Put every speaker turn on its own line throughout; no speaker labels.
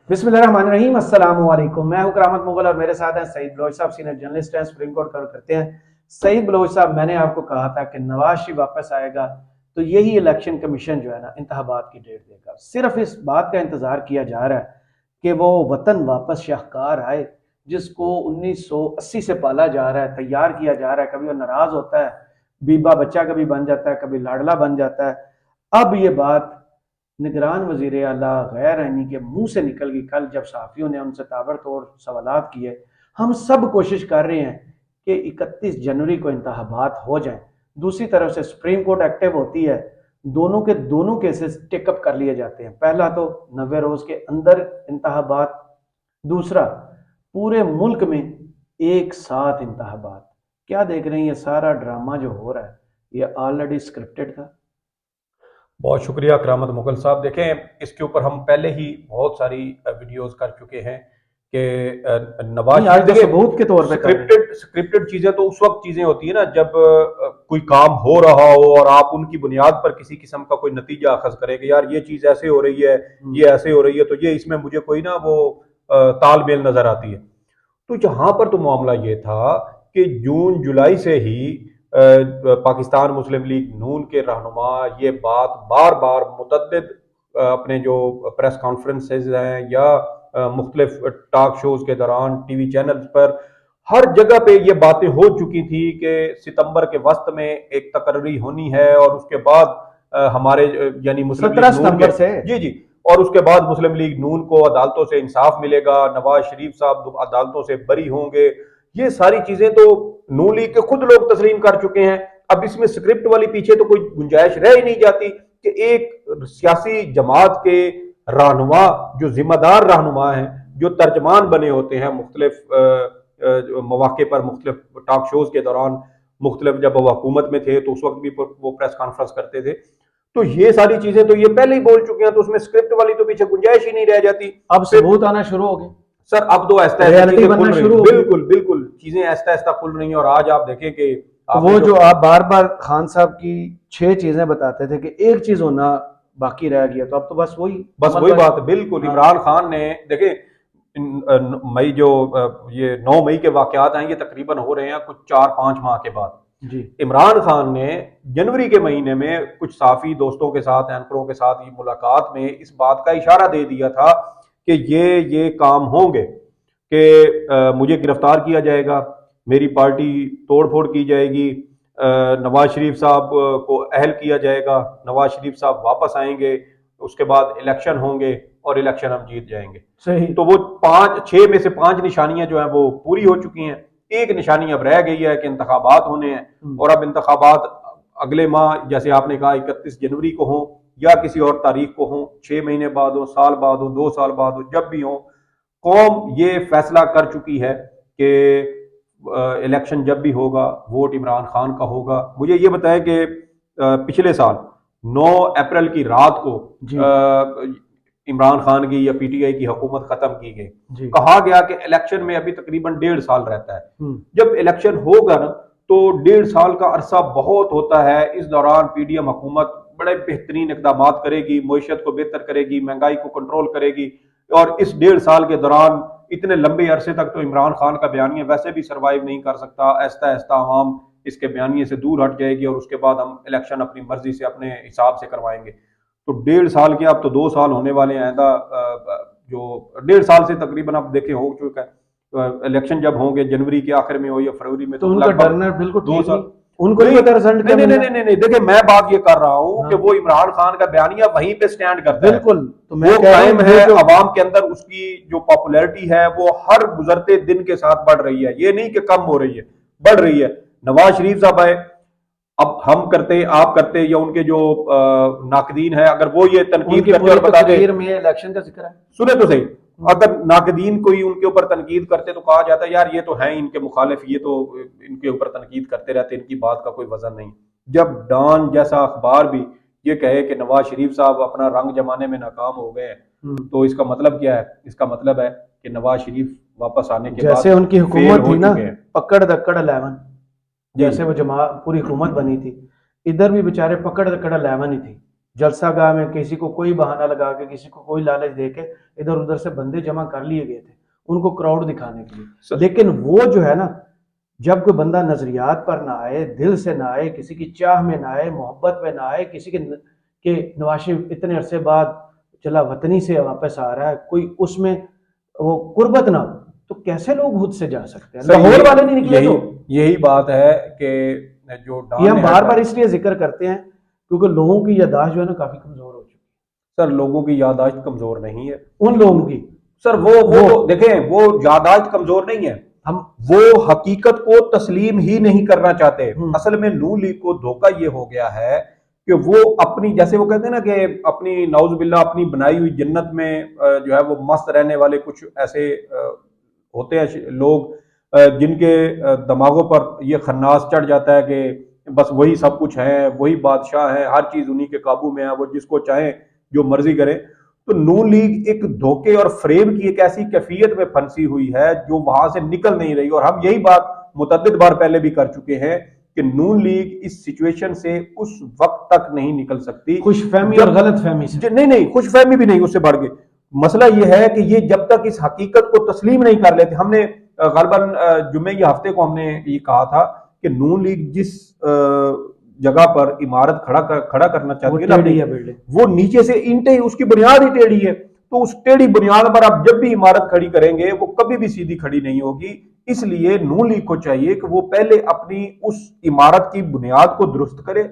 बिस्मिल्लाहिर्रहमानिर्रहीम, अस्सलाम वालेकुम। मैं हूं करामत मुगल और मेरे साथ हैं सईद बलोच साहब, सीनियर जर्नलिस्ट हैं, सुप्रीम कोर्ट कवर करते हैं। सईद बलोच साहब, मैंने आपको कहा था कि नवाज शरीफ वापस आएगा तो यही इलेक्शन कमीशन जो है ना इंतखाबात की डेट देगा। सिर्फ इस बात का इंतजार किया जा रहा है कि वो वतन वापस शाहकार आए जिसको 1980 से पाला जा रहा है, तैयार किया जा रहा है। कभी वो नाराज होता है, बीबा बच्चा कभी बन जाता है, कभी लाडला बन जाता है। अब ये बात निगरान वजीर आला गैर रहनी के मुंह से निकल गई। कल जब सहाफ़ियों ने उनसे ताबड़तोड़ सवालात किए, हम सब कोशिश कर रहे हैं कि 31 जनवरी को इंतखाबात हो जाएं। दूसरी तरफ से सुप्रीम कोर्ट एक्टिव होती है, दोनों के दोनों केसेस टेकअप कर लिए जाते हैं। पहला तो 90 रोज के अंदर इंतखाबात, दूसरा पूरे मुल्क में एक साथ इंतखाबात। क्या देख रहे हैं, ये सारा ड्रामा जो हो रहा है ये ऑलरेडी स्क्रिप्टेड था।
बहुत शुक्रिया करामत मुगल साहब। देखें, इसके ऊपर हम पहले ही बहुत सारी वीडियोस कर चुके हैं कि नवाज
आज तो
शरीफ
सबूत के तौर पे कर रहे हैं।
स्क्रिप्टेड चीजें तो उस वक्त चीजें होती है ना जब कोई काम हो रहा हो और आप उनकी बुनियाद पर किसी किस्म का कोई नतीजा अखज करें कि यार ये चीज ऐसे हो रही है, ये ऐसे हो रही है, तो ये इसमें मुझे कोई ना वो तालमेल नजर आती है। तो यहाँ पर तो मामला ये था कि जून जुलाई से ही पाकिस्तान मुस्लिम लीग नून के रहनुमा ये बात बार बार मुतद्दिद अपने जो प्रेस कॉन्फ्रेंसेज हैं या मुख्तलिफ टॉक शोज के दौरान टीवी चैनल्स पर हर जगह पे ये बातें हो चुकी थी कि सितंबर के वस्त में एक तकर्री होनी है और उसके बाद हमारे यानी मुस्लिम लीग
17
नून
सितंबर
के
से।
जी जी और उसके बाद मुस्लिम लीग नून को अदालतों से इंसाफ मिलेगा, नवाज शरीफ साहब अदालतों से बरी होंगे। ये सारी चीजें तो नून लीग के खुद लोग तस्लीम कर चुके हैं। अब इसमें स्क्रिप्ट वाली पीछे तो कोई गुंजाइश रह ही नहीं जाती कि एक सियासी जमात के रहनुमा, जो जिम्मेदार रहनुमा हैं, जो तर्जमान बने होते हैं मुख्तलिफ मौके पर, मुख्तलिफ टॉक शोज के दौरान, मुख्तलिफ जब वो हुकूमत में थे तो उस वक्त भी वो प्रेस कॉन्फ्रेंस करते थे, तो ये सारी चीजें तो ये पहले ही बोल चुके हैं, तो उसमें स्क्रिप्ट वाली तो पीछे गुंजाइश ही नहीं रह जाती।
अब सबूत आना शुरू हो गए,
सर अब तो ऐसा
रियलिटी
चीजें खुल
बनना
रही
शुरू
हैं,
हो गई।
बिल्कुल बिल्कुल चीजें ऐसा ऐसा खुल रही हैं। और आज आप देखें कि
तो
आपने
वो
जो
जो आप बार बार खान साहब की 6 चीजें बताते थे कि एक चीज होना बाकी रह गया, तो अब तो
बस वही बात है। बिल्कुल
हाँ
इमरान खान ने देखे मई जो ये 9 मई के वाकयात हैं, ये तकरीबन हो रहे हैं कुछ 4-5 माह के बाद।
जी।
इमरान खान ने जनवरी के महीने में कुछ साफी दोस्तों के साथ, एंकरों के साथ ये मुलाकात में इस बात का इशारा दे दिया था कि ये काम होंगे कि मुझे गिरफ्तार किया जाएगा, मेरी पार्टी तोड़ फोड़ की जाएगी, नवाज शरीफ साहब को अहल किया जाएगा, नवाज शरीफ साहब वापस आएंगे, उसके बाद इलेक्शन होंगे और इलेक्शन हम जीत जाएंगे।
सही।
तो वो 5-6 में से 5 निशानियां जो हैं वो पूरी हो चुकी हैं। एक निशानी अब रह गई है कि इंतखाबात होने हैं, और अब इंतखाबात अगले माह, जैसे आपने कहा 31 जनवरी को हो या किसी और तारीख को हो, 6 महीने बाद हो, साल बाद हो, 2 साल बाद हो, जब भी हो, कौम ये फैसला कर चुकी है कि इलेक्शन जब भी होगा वोट इमरान खान का होगा। मुझे ये बताया कि पिछले साल 9 अप्रैल की रात को इमरान खान की या पीटीआई की हुकूमत खत्म की गई। कहा गया कि इलेक्शन में अभी तकरीबन 1.5 साल रहता है। जब इलेक्शन होगा ना तो 1.5 साल का अरसा बहुत होता है। इस दौरान पीडीएम हुकूमत बड़े बेहतरीन इकदाम करेगी, मईशत को बेहतर करेगी, महंगाई को कंट्रोल करेगी। और इस 1.5 साल के दौरान इतने लंबे अरसे तक तो इमरान खान का बयानिया वैसे भी सर्वाइव नहीं कर सकता। ऐसा ऐसा आवाम इसके बयानिए से दूर हट जाएगी और उसके बाद हम इलेक्शन अपनी मर्जी से, अपने हिसाब से करवाएंगे। तो 1.5 साल के अब तो 2 साल होने वाले हैं। जो 1.5 साल से तकरीबन आप देखें हो चुका है। इलेक्शन जब होंगे जनवरी के आखिर में हो या फरवरी में,
तो उनका डरना बिल्कुल
2 साल
उनको नहीं पता रिजल्ट क्या मिलना है।
नहीं, देखिए मैं बात ये कर रहा हूं कि वो इमरान खान का बयानिया वहीं पे स्टैंड करता है।
बिल्कुल। तो मैं
वो
कह रहा
कायम
हूं
है,
जो
अवाम के अंदर उसकी जो पॉपुलैरिटी है वो हर गुजरते दिन के साथ बढ़ रही है। ये नहीं कि कम हो रही है, बढ़ रही है। नवाज शरीफ साहब आए, अब हम करते, आप करते, या उनके जो नाकदीन है, अगर वो ये तनकीद करते और बता दे,
में इलेक्शन का जिक्र है,
सुने तो सही, अगर नाकदीन कोई उनके ऊपर तनकीद करते तो कहा जाता है यार ये तो हैं इनके मुखालिफ, ये तो इनके ऊपर तनकीद करते रहते, इनकी बात का कोई वजन नहीं। जब डॉन जैसा अखबार भी ये कहे कि नवाज शरीफ साहब अपना रंग जमाने में नाकाम हो गए हैं, तो इसका मतलब क्या है? इसका मतलब है कि नवाज शरीफ वापस आने के बाद
जैसे उनकी हुकूमत थी ना,
हैं।
पकड़ दक्कड़ 11, जैसे वो जमा पूरी हुकूमत बनी थी, इधर भी बेचारे पकड़ दक्कड़ 11 ही थी। जलसागाह में किसी को कोई बहाना लगा के, किसी को कोई लालच दे के इधर उधर से बंदे जमा कर लिए गए थे उनको क्राउड दिखाने के लिए। लेकिन वो जो है ना, जब कोई बंदा नजरियात पर ना आए, दिल से ना आए, किसी की चाह में ना आए, मोहब्बत में ना आए, किसी के नवाज शरीफ इतने अरसे बाद चला वतनी से वापस आ रहा है, कोई उसमें वो कुर्बत ना हो, तो कैसे लोग खुद से जा सकते हैं? लाहौर वाले नहीं निकले तो
यही बात है कि जो
ये हम बार बार इसलिए जिक्र करते हैं क्योंकि लोगों की याददाश्त जो है ना काफी कमजोर हो चुकी
सर, लोगों की याददाश्त कमजोर नहीं है,
है उन लोगों की।
सर वो देखें, वो याददाश्त कमजोर नहीं है,
हम
वो हकीकत को तस्लीम ही नहीं करना चाहते। असल में नून लीग को धोखा ये हो गया है कि वो अपनी, जैसे वो कहते हैं ना कि अपनी नाउजुबिल्ला अपनी बनाई हुई जन्नत में जो है वो मस्त रहने वाले कुछ ऐसे होते हैं लोग जिनके दिमागों पर ये खन्नास चढ़ जाता है कि बस वही सब कुछ है, वही बादशाह है, हर चीज उन्हीं के काबू में है, वो जिसको चाहे जो मर्जी करे। तो नून लीग एक धोखे और फ्रेब की एक ऐसी कैफियत में फंसी हुई है जो वहां से निकल नहीं रही, और हम यही बात मुतअद्दिद बार पहले भी कर चुके हैं कि नून लीग इस सिचुएशन से उस वक्त तक नहीं निकल सकती,
खुशफहमी और गलत फहमी से।
नहीं, खुशफहमी भी नहीं, उससे बढ़ के मसला यह है कि ये जब तक इस हकीकत को तस्लीम नहीं कर लेते, हमने गलबन जुम्मे या हफ्ते को हमने ये कहा था कि नून लीग जिस जगह पर इमारत खड़ा करना चाहती है ना, वो नीचे से ईंटें, उसकी बुनियाद ही टेढ़ी है, तो उस टेढ़ी बुनियाद पर आप जब भी इमारत खड़ी करेंगे वो कभी भी सीधी खड़ी नहीं होगी। इसलिए नून लीग को चाहिए कि वो पहले अपनी उस इमारत की बुनियाद को दुरुस्त करे,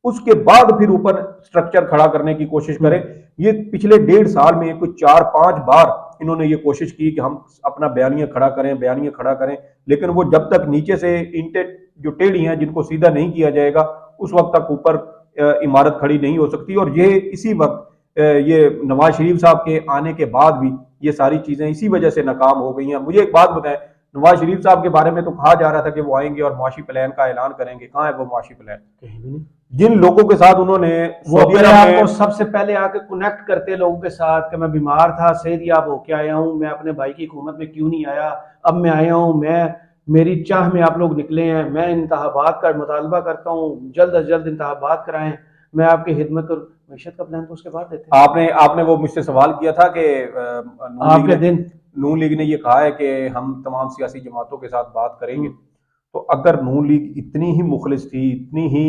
उसके बाद फिर ऊपर स्ट्रक्चर खड़ा करने की कोशिश करें। ये पिछले 1.5 साल में कुछ 4-5 बार इन्होंने ये कोशिश की कि हम अपना बयानिया खड़ा करें, बयानिया खड़ा करें, लेकिन वो जब तक नीचे से ईंटें जो टेढ़ी हैं जिनको सीधा नहीं किया जाएगा उस वक्त तक ऊपर इमारत खड़ी नहीं हो सकती। और ये इसी वक्त ये नवाज शरीफ साहब के आने के बाद भी ये सारी चीजें इसी वजह से नाकाम हो गई हैं। मुझे एक बात बताएं, नवाज शरीफ साहब के बारे में तो कहा जा रहा था कि वो आएंगे और मुआशी प्लान का ऐलान करेंगे, कहाँ है वो मुआशी प्लान?
कहीं भी नहीं।
जिन लोगों के साथ उन्होंने
वो अपने आप को सबसे पहले आके कनेक्ट करते लोगों के साथ कि मैं बीमार था, सेहत याब होके आया हूं, मैं अपने भाई की हुकूमत में क्यों नहीं आया, अब मैं आया हूं, मैं मेरी चाह में आप लोग निकले हैं, मैं इंतखाबात का मुतालबा करता हूं, जल्द अज जल्द इंतखाबात कराएं, मैं आपकी खिदमत और मैशत का प्लान तो उसके बाद देते हैं।
आपने वो मुझसे सवाल किया था कि
आपके दिन
नून लीग ने ये कहा है कि हम तमाम सियासी जमातों के साथ बात करेंगे। तो अगर नून लीग इतनी ही मुखलिस थी, इतनी ही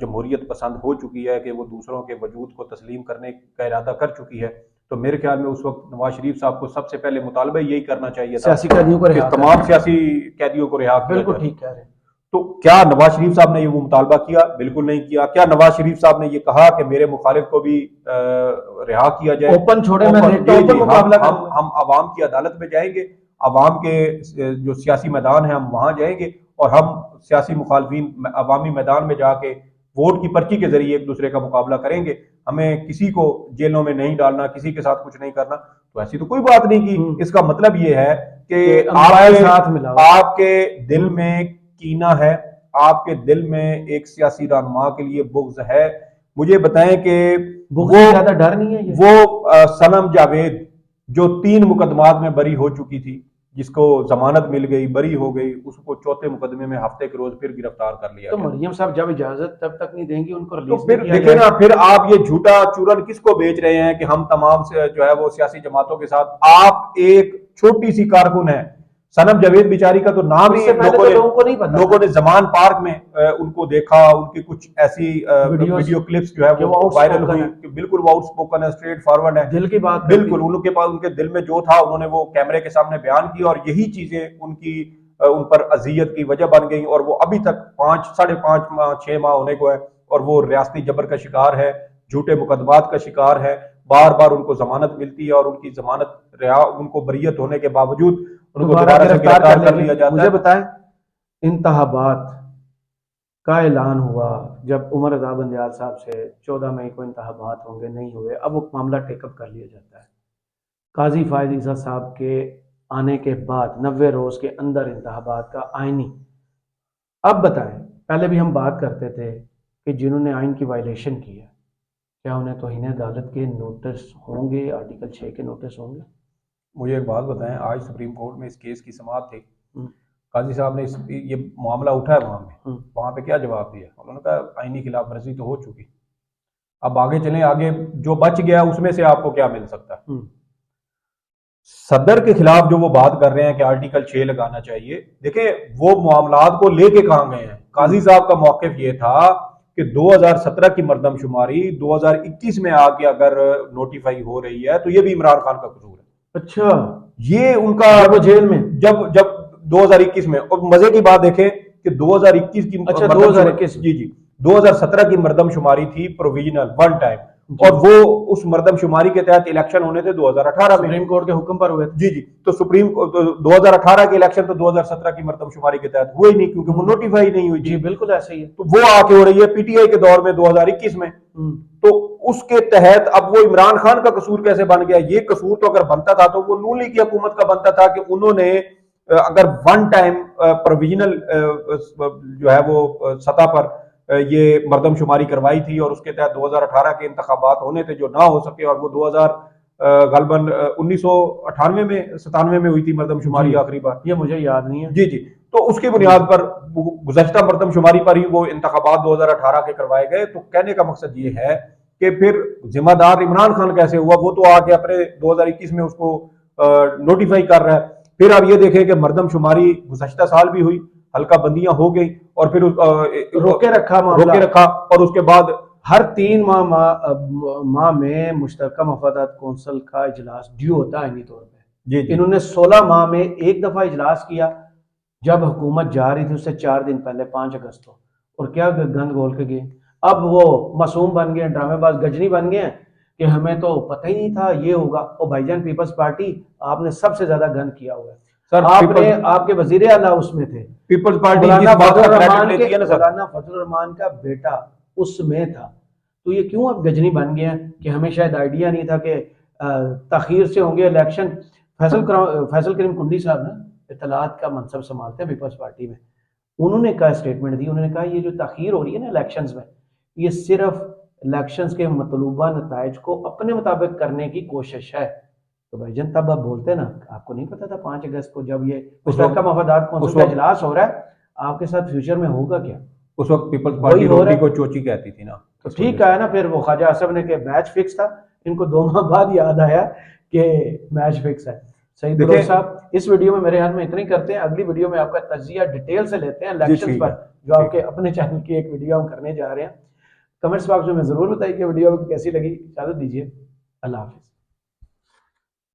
जमहूरियत पसंद हो चुकी है कि वो दूसरों के वजूद को तस्लीम करने का इरादा कर चुकी है, तो मेरे ख्याल में उस वक्त नवाज शरीफ साहब को सबसे पहले मुतालबा यही करना चाहिए था
सियासी कैदियों को रिहा,
तमाम सियासी कैदियों को रिहा किया।
बिल्कुल ठीक कह रहे हैं।
तो क्या नवाज शरीफ साहब ने ये वो मुतालबा किया? बिल्कुल नहीं किया। क्या नवाज शरीफ साहब ने ये कहा कि मेरे मुखालिफ को भी रिहा किया जाए?
ओपन छोड़े, मैं देखता हूं ओपन मुकाबला करूंगा।
हम अवाम की अदालत में जाएंगे, अवाम के जो सियासी मैदान है हम वहां जाएंगे और हम सियासी मुखालफीन अवामी मैदान में जाके वोट की पर्ची के जरिए एक दूसरे का मुकाबला करेंगे। हमें किसी को जेलों में नहीं डालना, किसी के साथ कुछ नहीं करना। तो ऐसी तो कोई बात नहीं की। इसका मतलब ये है कि आपके दिल में कीना है, आपके दिल में एक सियासी रहनुमा के लिए बुग़्ज़ है। मुझे बताएं कि वो
ज्यादा डर नहीं है ये?
वो सनम जावेद जो 3 मुकदमात में बरी हो चुकी थी, जिसको जमानत मिल गई, बरी हो गई, उसको चौथे मुकदमे में हफ्ते के रोज फिर गिरफ्तार कर लिया।
तो मरियम साहब जब इजाजत तब तक नहीं देंगी उनको रिलीज,
तो फिर देखे ना, फिर आप ये झूठा चूरन किसको बेच रहे हैं कि हम तमाम से जो है वो सियासी जमातों के साथ। आप एक छोटी सी कारकुन है, सनम जावेद बेचारी का तो नाम ही लोगों ने जमान पार्क में उनको देखा, उनकी कुछ ऐसी वीडियो क्लिप्स जो है वो वायरल हुई कि बिल्कुल वो आउटस्पोकन है, स्ट्रेट फॉरवर्ड है,
दिल की बात,
बिल्कुल उनके पास उनके दिल में जो था उन्होंने वो कैमरे के सामने बयान किया, और यही चीजें उनकी उन पर अजियत की वजह बन गई। और वो अभी तक 5, 5.5 माह, 6 माह होने को है और वो रियासती जबर का शिकार है, झूठे मुकदमात का शिकार है। बार बार उनको जमानत मिलती है और उनकी जमानत उनको बरियत होने के बावजूद उनको दोबारा से गिरफ्तार कर लिया जाता है।
मुझे बताएं, इंतखाबात का ऐलान हुआ जब उमर रजा बंदयाल साहब से 14 मई को इंतखाबात होंगे, नहीं हुए, अब वो मामला टेकअप कर लिया जाता है। काजी फायज ईसा साहब के आने के बाद 90 रोज के अंदर इंतखाबात का आईनी। अब बताएं, पहले भी हम बात करते थे कि जिन्होंने आइन की वायलेशन की है क्या उन्हें तौहीन अदालत के नोटिस होंगे, आर्टिकल 6 के नोटिस होंगे?
मुझे एक बात बताएं, आज सुप्रीम कोर्ट में इस केस की समाअत थी, काजी साहब ने ये मामला उठा है वहां पे क्या जवाब दिया? उन्होंने कहा आईनी खिलाफ वर्जी तो हो चुकी, अब आगे चलें, आगे जो बच गया उसमें से आपको क्या मिल सकता है? सदर के खिलाफ जो वो बात कर रहे हैं कि आर्टिकल 6 लगाना चाहिए, देखिए वो मामलात को लेके कहां गए हैं। काजी साहब का मौक़िफ़ ये था कि 2017 की मरदमशुमारी 2021 में आके अगर नोटिफाई हो रही है तो ये भी इमरान खान का कसूर है।
अच्छा,
ये उनका
जब वो जेल में,
जब जब 2021 में, और मजे की बात देखें कि 2021 की
अच्छा
मरदमशुमारी,
2021
जी जी, 2017 की मरदमशुमारी थी प्रोविजनल वन टाइम,
जी,
और वो उस मरदमशुमारी के तहत इलेक्शन होने थे 2018 में।
सुप्रीम कोर्ट के हुक्म पर हुए थे।
जी जी, तो 2018 के इलेक्शन तो 2017 की मरदमशुमारी के तहत हुए ही नहीं, क्योंकि वो नोटिफाई नहीं हुई
जी
थी।
बिल्कुल ऐसे ही है।
तो वो आके हो रही है पीटीआई के दौर में 2021 में। तो उसके तहत अब वो इमरान खान का कसूर कैसे बन गया? ये कसूर तो अगर बनता था तो वो नून लीग की हुकूमत का बनता था कि उन्होंने अगर वन टाइम प्रोविजनल जो है वो सतह पर ये मरदमशुमारी करवाई थी, और उसके तहत 2018 के इंतखाबात होने थे जो ना हो सके, और वो 2000 गलबन 1998 में 97 में हुई थी मरदमशुमारी आखिरी बार।
ये मुझे याद नहीं है।
जी जी, तो उसकी बुनियाद पर गुज़श्ता मरदमशुमारी पर ही वो इंतखाबात 2018 के करवाए गए। तो कहने का मकसद ये है कि फिर जिम्मेदार इमरान खान कैसे हुआ? वो तो आके अपने 2021 में उसको नोटिफाई कर रहा है। फिर आप ये देखें कि मरदमशुमारी गुज़श्ता साल भी हुई, हल्का बंदियां हो गई, और फिर
रोके रखा मामला,
रोके रखा, और उसके बाद
हर 3 माह में मुश्तरका मफादात कौंसिल का इजलास ड्यू होता है इन्हीं तौर पे।
जी जी,
इन्होंने 16 माह में एक दफा इजलास किया, जब हुकूमत जा रही थी उससे 4 दिन पहले 5 अगस्त को, और क्या गंद घोल के गए। अब वो मासूम बन गए, ड्रामेबाज गजनी बन गए कि हमें तो पता ही नहीं था ये होगा। और भाईजान पीपल्स पार्टी, आपने सबसे ज्यादा गंद किया हुआ है
सर।
आपने, आपके वजीर आला उसमें थे,
पीपल्स पार्टी
मौलाना
जिस बात का
फजल
क्रेडिट
रहमान
लेती है ना
के,
सर,
मौलाना फजल रहमान का बेटा उसमें था। तो ये क्यों अब गजनी बन गए हैं कि हमें शायद आइडिया नहीं था कि ताखीर से होंगे इलेक्शन। फैसल करीम कुंडी साहब ना इत्तलात का मनसब संभालते हैं पीपल्स पार्टी में, उन्होंने क्या स्टेटमेंट दी, उन्होंने कहा ये जो ताखीर हो रही है ना इलेक्शंस में, ये सिर्फ इलेक्शंस के मतलूबा नताइज को अपने मुताबिक करने की कोशिश है। तो भाईजान तब आप बोलते ना, आपको नहीं पता था 5 अगस्त को जब ये मुश्तरका मफादात कौंसिल का इजलास हो रहा है, आपके साथ फ्यूचर में होगा क्या?
उस वक्त पीपल्स
वही
पार्टी
हो रहा
रोटी
है।
को चोची कहती थी ना।
तो ठीक है ना, फिर वो ख्वाजा आसफ ने के मैच फिक्स था, इनको 2 माह बाद याद आया कि मैच फिक्स है। सही बलोच साहब, इस वीडियो में मेरे ख्याल में इतना ही करते हैं। अगली वीडियो में आपका तजिया डिटेल से लेते हैं इलेक्शंस पर, जो आपके अपने चैनल की एक वीडियो हम करने जा रहे हैं। कमेंट्स बॉक्स में जरूर बताइए कि वीडियो आपको कैसी लगी। इजाजत दीजिए, अल्लाह हाफिज।